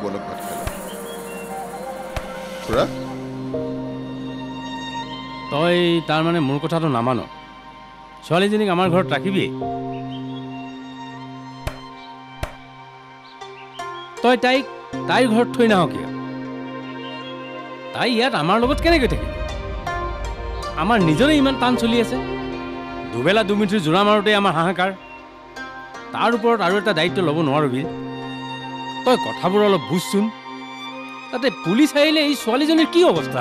বলক ভাত খালে খুৰা তই তাৰ মানে মোৰ কথাটো নামান ছোৱালীজনীক আমাৰ ঘৰত ৰাখিবি তই তাইৰ ঘৰত থৈ নাহ কিয় তাই ইয়াত আমাৰ লগত কেনেকৈ থাকিব আমাৰ নিজৰে ইমান টান চলি আছে দুবেলা দুমিঠি জোৰা মাৰোঁতে আমাৰ হাহাকাৰ তাৰ ওপৰত আৰু এটা দায়িত্ব ল'ব নোৱাৰিবি তই কথাবোৰ অলপ বুজচোন তাতে পুলিচ আহিলে এই ছোৱালীজনীৰ কি অৱস্থা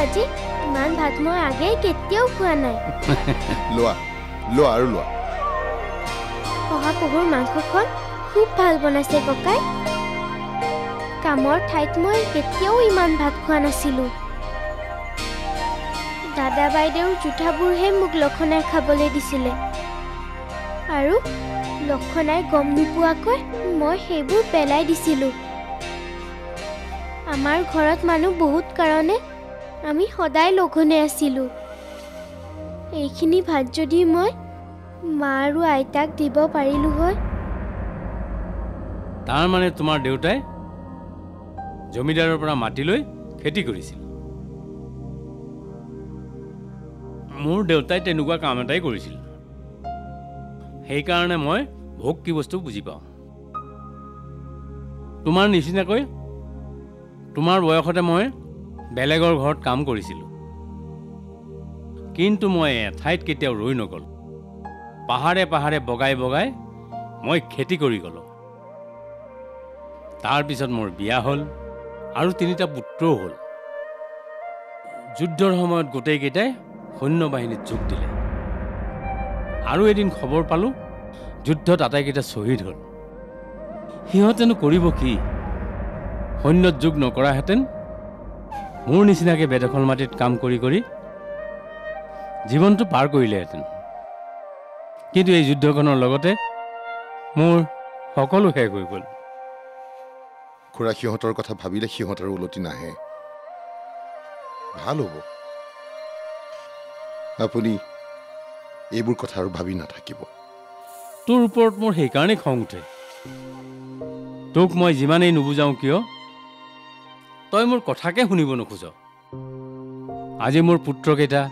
আজি ইমান ভাত মই আগে কেতিয়াও খোৱা নাই লোৱা লোৱা আৰু লোৱা শহাপহুৰ মাংসখন খুব ভাল বনাইছে ককাই কামৰ ঠাইত মই কেতিয়াও ইমান ভাত খোৱা নাছিলোঁ দাদা বাইদেউৰ জোঠাবোৰহে মোক লক্ষণাই খাবলৈ দিছিলে আৰু লক্ষণাই গম নোপোৱাকৈ মই সেইবোৰ পেলাই দিছিলোঁ আমাৰ ঘৰত মানুহ বহুত কাৰণে আমি সদায় লঘোণে আছিলোঁ এইখিনি ভাত যদি মই মা আৰু আইতাক দিব পাৰিলোঁ হয় তাৰ মানে তোমাৰ দেউতাই জমিদাৰৰ পৰা মাটি লৈ খেতি কৰিছিল মোৰ দেউতাই তেনেকুৱা কাম এটাই কৰিছিল সেইকাৰণে মই ভোগ কি বস্তু বুজি পাওঁ তোমাৰ নিচিনাকৈ তোমাৰ বয়সতে মই বেলেগৰ ঘৰত কাম কৰিছিলোঁ কিন্তু মই এঠাইত কেতিয়াও ৰৈ নগ'ল পাহাৰে পাহাৰে বগাই বগাই মই খেতি কৰি গ'লোঁ তাৰপিছত মোৰ বিয়া হ'ল আৰু 3টা পুত্ৰও হ'ল যুদ্ধৰ সময়ত গোটেইকেইটাই সৈন্যবাহিনীত যোগ দিলে আৰু এদিন খবৰ পালোঁ যুদ্ধত আটাইকেইটা শ্বহীদ হ'ল সিহঁতেনো কৰিব কি সৈন্যত যোগ নকৰাহেঁতেন মোৰ নিচিনাকৈ বেদখল মাটিত কাম কৰি কৰি জীৱনটো পাৰ কৰিলেহেঁতেন কিন্তু এই যুদ্ধখনৰ লগতে মোৰ সকলো শেষ হৈ গ'ল খুৰা সিহঁতৰ কথা ভাবিলে সিহঁতৰ উলটি নাহে ভাল হ'ব আপুনি এইবোৰ কথা আৰু ভাবি নাথাকিব তোৰ ওপৰত মোৰ সেইকাৰণেই খং উঠে তোক মই যিমানেই নুবুজাওঁ কিয় তই মোৰ কথাকে শুনিব নোখোজ আজি মোৰ পুত্ৰকেইটা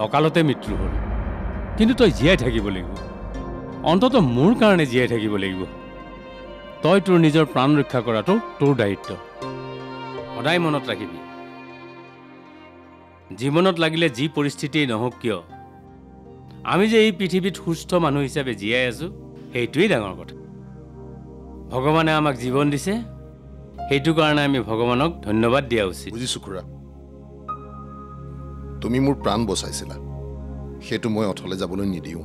অকালতে মৃত্যু হ'ল কিন্তু তই জীয়াই থাকিব লাগিব অন্ততঃ মোৰ কাৰণে জীয়াই থাকিব লাগিব তই তোৰ নিজৰ প্ৰাণ ৰক্ষা কৰাটো তোৰ দায়িত্ব সদায় মনত ৰাখিবি জীৱনত লাগিলে যি পৰিস্থিতিয়েই নহওক কিয় আমি যে এই পৃথিৱীত সুস্থ মানুহ হিচাপে জীয়াই আছোঁ সেইটোৱেই ডাঙৰ কথা ভগৱানে আমাক জীৱন দিছে সেইটো কাৰণে আমি ভগৱানক ধন্যবাদ দিয়া উচিত বুজিছোঁ খুৰা তুমি মোৰ প্ৰাণ বচাইছিলা সেইটো মই অথলে যাবলৈ নিদিওঁ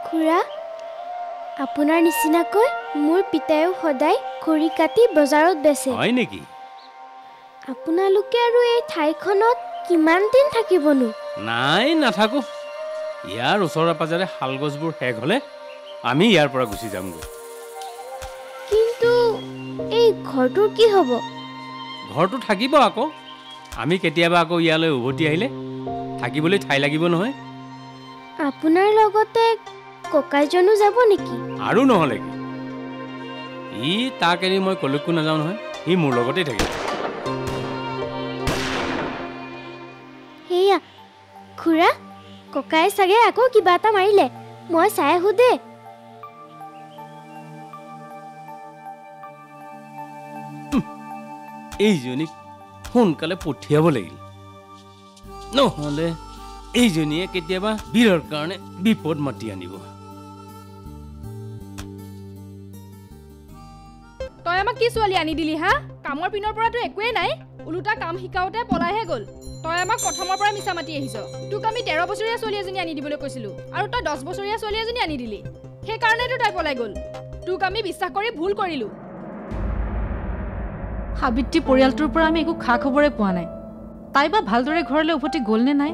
খুৰা আপোনাৰ নিচিনাকৈ মোৰ পিতায়েও সদায় খৰি কাটি বজাৰত বেচে হয় নেকি আপোনালোকে আৰু এই ঠাইখনত কিমান দিন থাকিবনো নাই নাথাকো ইয়াৰ ওচৰে পাজৰে শাল গছবোৰ শেষ হ'লে আমি ইয়াৰ পৰা গুচি যামগৈ কিন্তু এই ঘৰটোৰ কি হ'ব ঘৰটো থাকিব আকৌ আমি কেতিয়াবা আকৌ ইয়ালৈ উভতি আহিলে থাকিবলৈ ঠাই লাগিব নহয় আপোনাৰ লগতে ককাইজনো যাব নেকি আৰু নহ'লে কি ই তাক এৰি মই কলৈকো নাযাওঁ নহয় সি মোৰ লগতেই থাকিব সেয়া খুৰা ককাই চাগে আকৌ কিবা এটা মাৰিলে মই চাই আহোঁ দে এইজনীক সোনকালে পঠিয়াব লাগিল নহ'লে এইজনীয়ে কেতিয়াবা বীৰৰ কাৰণে বিপদ মাতি আনিব তই আমাক কি ছোৱালী আনি দিলি হা কামৰ পিনৰ পৰাতো একোৱে নাই উলুটা কাম শিকাওতে পলাইহে গ'ল তই আমাক প্ৰথমৰ পৰা মিছা মাতি আহিছ তোক আমি 13 বছৰীয়া ছোৱালী এজনী আনি দিবলৈ কৈছিলো আৰু তই 10 বছৰীয়া ছোৱালী এজনী আনি দিলি সেই কাৰণেতো তাই পলাই গ'ল তোক আমি বিশ্বাস কৰি ভুল কৰিলো সাবিত্ৰী পৰিয়ালটোৰ পৰা আমি একো খা খবৰে পোৱা নাই তাই বা ভালদৰে ঘৰলৈ উভতি গ'ল নে নাই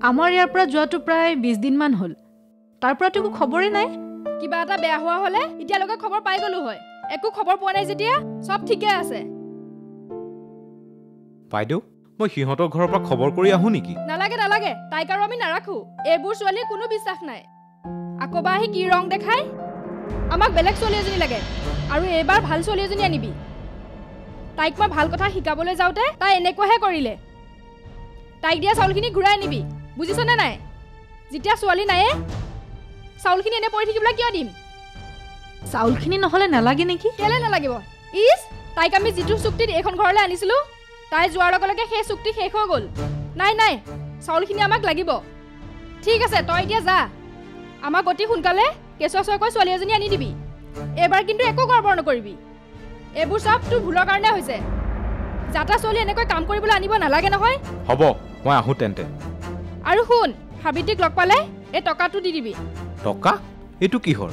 আমাৰ ইয়াৰ পৰা যোৱাটো প্ৰায় 20 দিনমান হ'ল তাৰ পৰাতো একো খবৰে নাই কিবা এটা বেয়া হোৱা হলে এতিয়ালৈকে খবৰ পাই গলো হয় একো খবৰ পোৱা নাই যেতিয়া সব ঠিকে আছে বাইদেউ মই সিহঁতৰ ঘৰৰ পৰা খবৰ কৰি আহো নেকি নালাগে নালাগে তাইক আৰু আমি নাৰাখো এইবোৰ ছোৱালীৰ কোনো বিশ্বাস নাই আকৌ বা আহি কি ৰং দেখাই আমাক বেলেগ ছোৱালী এজনী লাগে আৰু এইবাৰ ভাল ছোৱালী এজনী আনিবি তাইক মই ভাল কথা শিকাবলৈ যাওঁতে তাই এনেকুৱাহে কৰিলে তাইক দিয়া চাউলখিনি ঘূৰাই আনিবি বুজিছনে নাই যেতিয়া ছোৱালী নায়ে চাউলখিনি এনে পৰি থাকিবলৈ কিয় দিম চাউলখিনি নহ'লে নালাগে নেকি কেলে নালাগিব ইছ তাইক আমি যিটো চুক্তিত এইখন ঘৰলৈ আনিছিলোঁ তাই যোৱাৰ লগে লগে সেই চুক্তি শেষ হৈ গ'ল নাই নাই চাউলখিনি আমাক লাগিব ঠিক আছে তই এতিয়া যা আমাক অতি সোনকালে কেঁচুৱা চোৱাকৈ ছোৱালী এজনী আনি দিবি এইবাৰ কিন্তু একো গড়বড় নকৰিবি এইবোৰ চব তোৰ ভুলৰ কাৰণে হৈছে যাতা ছোৱালী এনেকৈ কাম কৰিবলৈ আনিব নালাগে নহয় হ'ব মই আহোঁ তেন্তে আৰু শুন সাবিত্ৰীক লগ পালে এই টকাটো দি দিবি টকা এইটো কিহৰ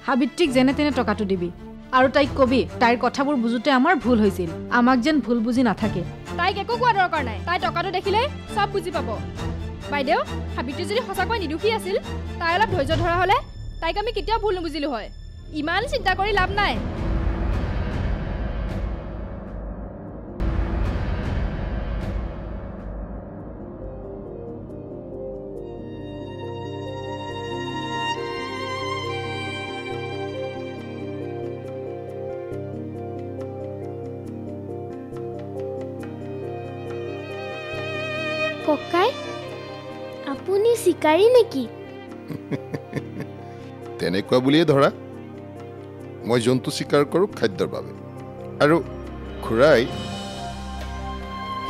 সাবিত্ৰীক যেনে তেনে টকাটো দিবি আৰু তাইক কবি তাইৰ কথাবোৰ বুজোতে আমাৰ ভুল হৈছিল আমাক যেন ভুল বুজি নাথাকে তাইক একো কোৱা দৰকাৰ নাই তাই টকাটো দেখিলে সব বুজি পাব বাইদেউ সাবিত্ৰী যদি সঁচাকৈ নিদোষী আছিল তাই অলপ ধৈৰ্য ধৰা হ'লে তাইক আমি কেতিয়াও ভুল নুবুজিলো হয় ইমান চিন্তা কৰি লাভ নাই ককাই আপুনি চিকাৰী নেকি তেনেকুৱা বুলিয়ে ধৰা মই জন্তু চিকাৰ কৰোঁ খাদ্যৰ বাবে আৰু খুৰাই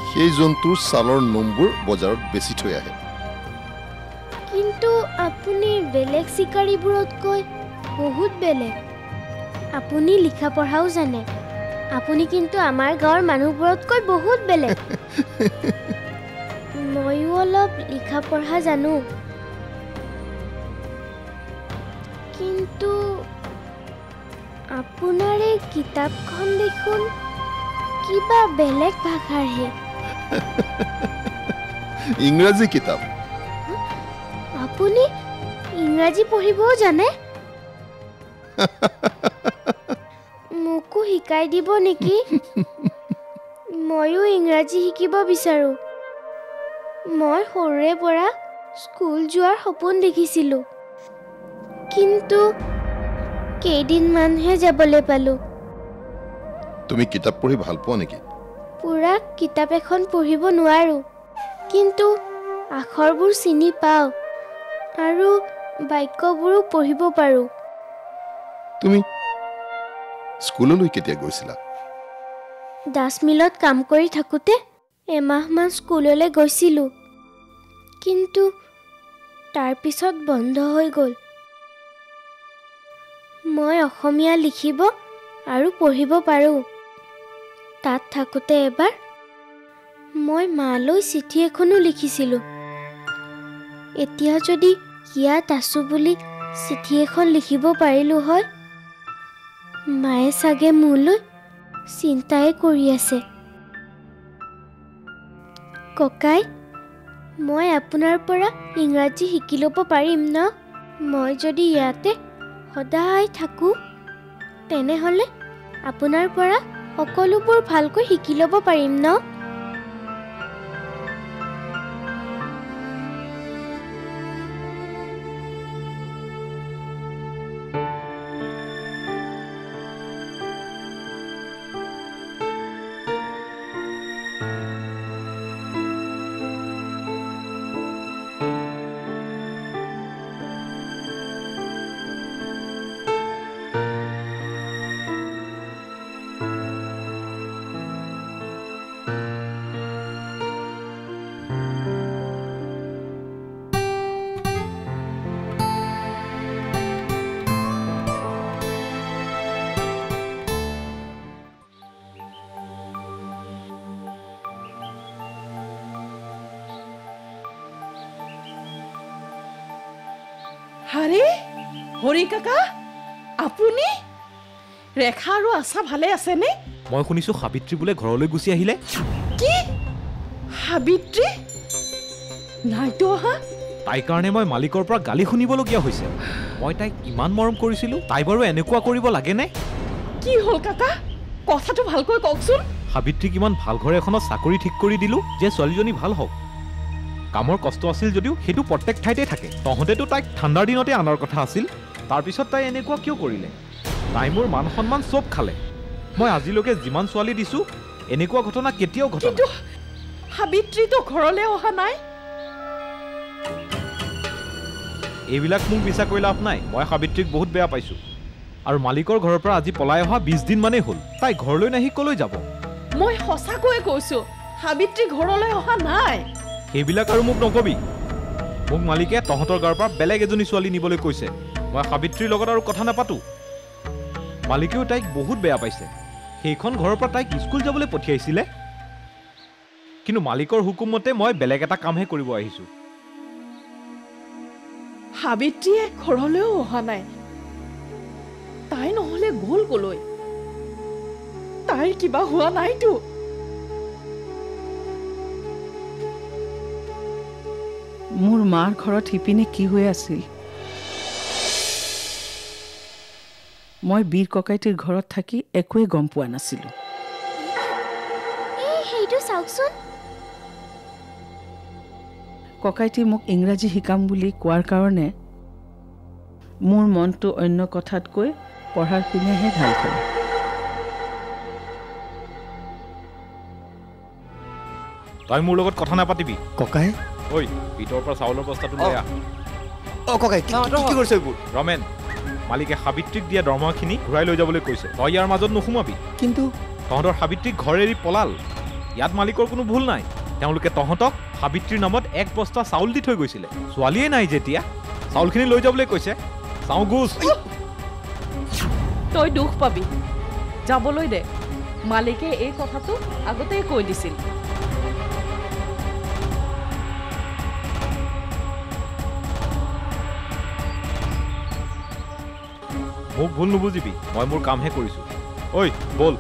সেই জন্তুৰ ছালৰ নোমবোৰ বজাৰত বেছি থৈ আহে কিন্তু আপুনি বেলেগ চিকাৰীবোৰতকৈ বহুত বেলেগ আপুনি লিখা পঢ়াও জানে আপুনি কিন্তু আমাৰ গাঁৱৰ মানুহবোৰতকৈ বহুত বেলেগ ময়ো অলপ লিখা পঢ়া জানো কিন্তু আপোনাৰ এই কিতাপখন দেখোন কিবা বেলেগ ভাষাৰহে ইংৰাজী কিতাপ আপুনি ইংৰাজী পঢ়িবও জানে মোকো শিকাই দিব নেকি ময়ো ইংৰাজী শিকিব বিচাৰোঁ মই সৰুৰে পৰা স্কুল যোৱাৰ সপোন দেখিছিলোঁ কিন্তু কেইদিনমানহে যাবলৈ পালোঁ তুমি কিতাপ পঢ়ি ভাল পোৱা নেকি পুৰা কিতাপ এখন পঢ়িব নোৱাৰোঁ কিন্তু আখৰবোৰ চিনি পাওঁ আৰু বাক্যবোৰো পঢ়িব পাৰোঁ তুমি স্কুললৈ কেতিয়া গৈছিলা দাস মিলত কাম কৰি থাকোঁতে এমাহমান স্কুললৈ গৈছিলোঁ কিন্তু তাৰপিছত বন্ধ হৈ গ'ল মই অসমীয়া লিখিব আৰু পঢ়িব পাৰোঁ তাত থাকোঁতে এবাৰ মই মালৈ চিঠি এখনো লিখিছিলোঁ এতিয়া যদি ইয়াত আছোঁ বুলি চিঠি এখন লিখিব পাৰিলোঁ হয় মায়ে চাগে মোলৈ চিন্তাই কৰি আছে ককাই মই আপোনাৰ পৰা ইংৰাজী শিকি ল'ব পাৰিম ন মই যদি ইয়াতে সদায় থাকোঁ তেনেহ'লে আপোনাৰ পৰা সকলোবোৰ ভালকৈ শিকি ল'ব পাৰিম ন আৰে হৰি কাকা আপুনি ৰেখা আৰু আশা ভালে আছেনে? মই শুনিছোঁ সাবিত্ৰী বোলে ঘৰলৈ গুচি আহিলে। কি সাবিত্ৰী নাইতো অহা? তাইৰ কাৰণে মই মালিকৰ পৰা গালি শুনিবলগীয়া হৈছে। মই তাইক ইমান মৰম কৰিছিলোঁ, তাই বাৰু এনেকুৱা কৰিব লাগেনে? কি হ'ল কাকা কথাটো ভালকৈ কওকচোন। সাবিত্ৰীক ইমান ভাল ঘৰ এখনত চাকৰি ঠিক কৰি দিলোঁ যে ছোৱালীজনী ভাল হওক। কামৰ কষ্ট আছিল যদিও সেইটো প্ৰত্যেক ঠাইতে থাকে। তহঁতেতো তাইক ঠাণ্ডাৰ দিনতে অনাৰ কথা আছিল, তাৰপিছত তাই এনেকুৱা কিয় কৰিলে? তাই মোৰ মান সন্মান চব খালে। মই আজিলৈকে যিমান ছোৱালী দিছোঁ এনেকুৱা ঘটনা কেতিয়াও ঘটা নাই। সাবিত্ৰীতো ঘৰলৈ অহা নাই? এইবিলাক মোক বিশ্বাস কৰি লাভ নাই। মই সাবিত্ৰীক বহুত বেয়া পাইছোঁ আৰু মালিকৰ ঘৰৰ পৰা আজি পলাই অহা 20 দিন মানেই হ'ল। তাই ঘৰলৈ নাহি কলৈ যাব? মই সঁচাকৈয়ে কৈছোঁ সাবিত্ৰী ঘৰলৈ অহা নাই। সেইবিলাক আৰু মোক নকবি। মোক মালিকে তহঁতৰ গাঁৱৰ পৰা বেলেগ এজনী ছোৱালী নিবলৈ কৈছে। মই সাবিত্ৰীৰ লগত আৰু কথা নাপাতো। মালিকেও তাইক বহুত বেয়া পাইছে। সেইখন ঘৰৰ পৰা তাইক স্কুল যাবলৈ পঠিয়াইছিলে, কিন্তু মালিকৰ হুকুম মতে মই বেলেগ এটা কামহে কৰিব আহিছোঁ। সাবিত্ৰীয়ে ঘৰলৈও অহা নাই। তাই নহ'লে গ'ল কলৈ? তাইৰ কিবা হোৱা নাইতো? মোৰ মাৰ ঘৰত সিপিনে কি হৈ আছিল? মই বীৰ ককাইটিৰ ঘৰত থাকি একোৱে গম পোৱা নাছিলোঁ। সেইটো চাওকচোন। ককাইটি মোক ইংৰাজী শিকাম বুলি কোৱাৰ কাৰণে মোৰ মনটো অন্য কথাতকৈ পঢ়াৰ পিনেহে ঢাল খালে। তই মোৰ লগত কথা নাপাতিবি। ককাই ঐ ভিতৰৰ পৰা চাউলৰ বস্তাটো লৈ আহ। ককাই কি কৰিছে এইবোৰ? ৰমেন, মালিকে সাবিত্ৰীক দিয়া দৰমহাখিনি ঘূৰাই লৈ যাবলৈ কৈছে। তই ইয়াৰ মাজত নোসোমাবি। কিন্তু তহঁতৰ সাবিত্ৰীক ঘৰ এৰি পলাল। ইয়াত মালিকৰ কোনো ভুল নাই। তেওঁলোকে তহঁতক সাবিত্ৰীৰ নামত 1 বস্তা চাউল দি থৈ গৈছিলে। ছোৱালীয়ে নাই যেতিয়া চাউলখিনি লৈ যাবলৈ কৈছে। চাওঁ গোচ। তই দুখ পাবি, যাবলৈ দে। মালিকে এই কথাটো আগতেই কৈ দিছিল। মোক ভুল নুবুজিবি, মই মোৰ কামহে কৰিছোঁ। ঐ বল।